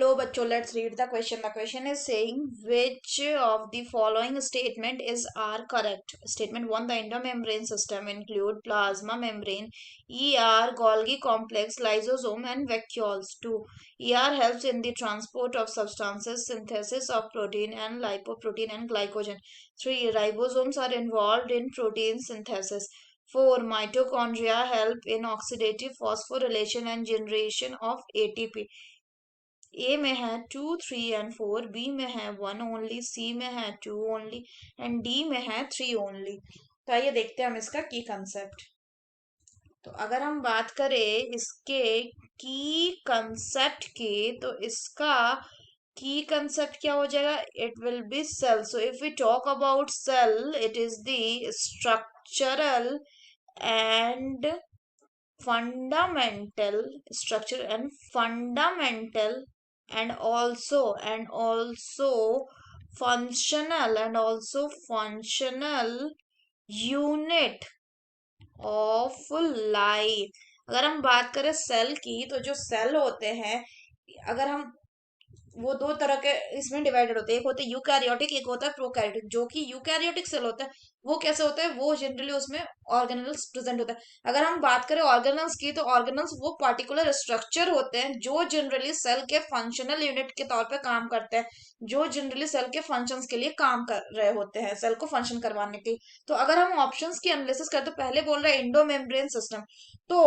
Hello, bachcho, let's read the question. The question is saying which of the following statement is are correct. Statement 1, the endomembrane system include plasma membrane, ER, Golgi complex, lysosome and vacuoles. 2, ER helps in the transport of substances, synthesis of protein and lipoprotein and glycogen. 3, ribosomes are involved in protein synthesis. 4, mitochondria help in oxidative phosphorylation and generation of ATP. ए में है 2, 3 and 4, B में है 1 only, सी में है 2 only and D में है 3 only. तो आइए देखते हैं हम इसका की कंसेप्ट। तो अगर हम बात करें इसके की कंसेप्ट की, तो इसका की कंसेप्ट क्या हो जाएगा? It will be cell. So if we talk about cell, it is the structural and fundamental structure and fundamental and also functional unit of life। अगर हम बात करें सेल की, तो जो सेल होते हैं, अगर हम वो दो तरह के इसमें डिवाइडेड होते हैं। एक होता है यूकैरियोटिक, एक होता है प्रोकैरियोटिक। जो कि यूकैरियोटिक सेल होता है वो कैसे होता है? वो जनरली उसमें ऑर्गेनल्स प्रेजेंट होता है। अगर हम बात करें ऑर्गेनल्स की, तो ऑर्गेनल्स वो पर्टिकुलर स्ट्रक्चर होते हैं जो जनरली सेल के फंक्शनल यूनिट के तौर पे काम करते हैं, जो जनरली सेल के फंक्शंस के लिए काम कर रहे होते हैं, सेल को फंक्शन करवाने के लिए। तो अगर हम ऑप्शंस की एनालिसिस करें, तो पहले बोल रहे हैं इंडोमेम्ब्रेन सिस्टम। तो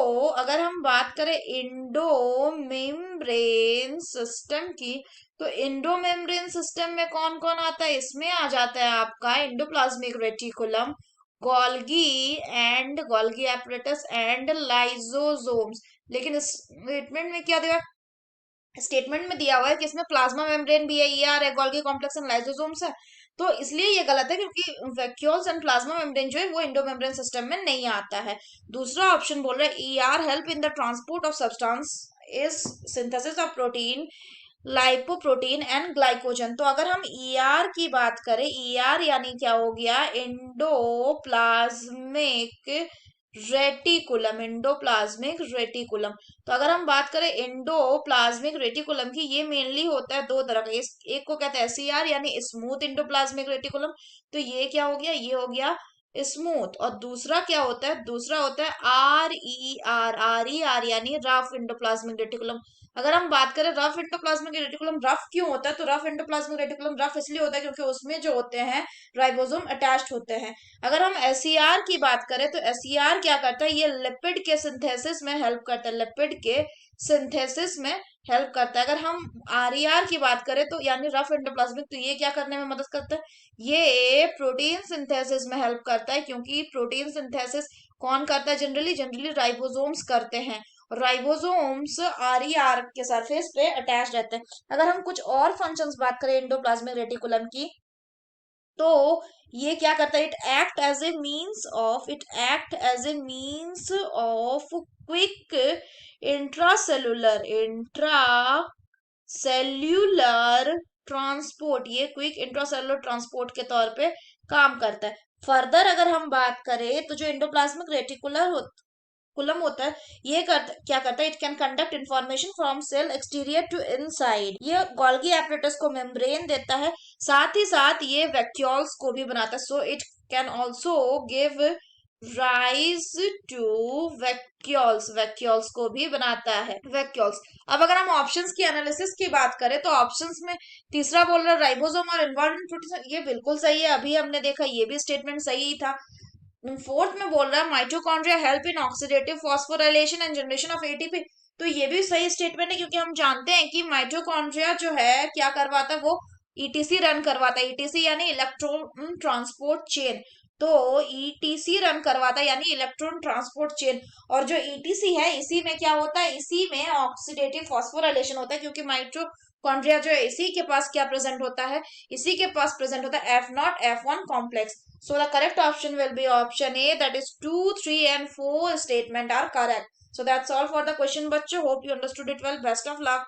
अगर हम बात करें इंडोमेम्ब्रेन सिस्टम की, तो इंडोमेम्ब्रेन सिस्टम में कौन कौन आता है? इसमें आ जाता है आपका endoplasmic reticulum, Golgi apparatus and lysosomes. लेकिन इस स्टेटमेंट में क्या दिया? स्टेटमेंट में दिया हुआ है कि इसमें प्लाज्मा मेम्ब्रेन भी है, ईआर है, गोल्गी कॉम्प्लेक्स एंड लाइसोसोम्स है। तो इसलिए ये गलत है, क्योंकि वैक्यूल्स एंड प्लाज्मा मेम्ब्रेन जो है वो इंडोमेम्ब्रेन सिस्टम में नहीं आता है। दूसरा ऑप्शन बोल रहा है ER help in the transport of substance is synthesis of protein, lipoprotein and glycogen. तो अगर हम ईआर की बात करें, ईआर यानी क्या हो गया? Endoplasmic reticulum. तो अगर हम बात करें इंडोप्लाज्मिक रेटिकुलम की, ये मेनली होता है दो तरह का। एक को कहते हैं एसईआर यानी स्मूथ इंडोप्लाज्मिक रेटिकुलम। तो ये क्या हो गया? ये हो गया स्मूथ। और दूसरा क्या होता है? दूसरा होता है आर ई आर यानी रफ इंडोप्लाज्मिक रेटिकुलम। अगर हम बात करें रफ एंडोप्लाज्मिक रेटिकुलम रफ क्यों होता है, तो रफ एंडोप्लाज्मिक रेटिकुलम रफ इसलिए होता है क्योंकि उसमें जो होते हैं राइबोसोम अटैच्ड होते हैं। अगर हम एसईआर की बात करें, तो एसईआर क्या करता है? ये लिपिड के सिंथेसिस में हेल्प करता है, लिपिड के सिंथेसिस में हेल्प करता है। अगर हम आरईआर की बात करें, तो यानी रफ एंडोप्लाज्मिक, तो ये क्या करने में मदद करता है? ये प्रोटीन सिंथेसिस में हेल्प करता है, क्योंकि प्रोटीन सिंथेसिस कौन करता है? जनरली राइबोसोम्स करते हैं। राइबोसोम्स आरईआर के सरफेस पे अटैच रहते हैं। अगर हम कुछ और फंक्शंस बात करें इंडोप्लाज्मिक रेटिकुलम की, तो ये क्या करता है? It act as a means of quick intracellular transport. ये क्विक इंट्रासेल्युलर ट्रांसपोर्ट के तौर पे काम करता है। फर्दर अगर हम बात करें, तो जो इंडोप्लाज्मिक रेटिकुलर कुलम होता है, ये क्या करता है? It can conduct information from cell exterior to inside. ये गोल्गी एपरेटस को मेम्ब्रेन देता है, साथ ही साथ ये वैक्यूल्स को भी बनाता है। So it can also give rise to vacuoles को भी बनाता है, वैक्यूल्स। अब अगर हम ऑप्शंस की एनालिसिस की बात करें, तो ऑप्शंस में तीसरा बोल रहा है राइबोसोम और इन्वॉल्व इन प्रोटीन। ये बिल्कुल सही है, अभी हमने देखा, ये भी स्टेटमेंट सही ही था। फोर्थ में बोल रहा है mitochondria help in oxidative phosphorylation and generation of ATP. तो ये भी सही स्टेटमेंट है, क्योंकि हम जानते हैं कि माइटोकॉन्ड्रिया जो है क्या करवाता है? वो ईटीसी रन करवाता है। ईटीसी यानी इलेक्ट्रॉन ट्रांसपोर्ट चेन। तो ईटीसी रन करवाता है यानी इलेक्ट्रॉन ट्रांसपोर्ट चेन। और जो ईटीसी है, इसी में क्या होता है? इसी में ऑक्सीडेटिव फॉस्फोराइलेशन होता है, क्योंकि माइटोकॉन्ड्रिया जो है, इसी के पास क्या प्रेजेंट होता है? इसी के पास प्रेजेंट होता है F0 F1 complex. So the correct option will be option A, that is 2, 3 and 4 statement are correct. So that's all for the question, bachcho. Hope you understood it well. Best of luck.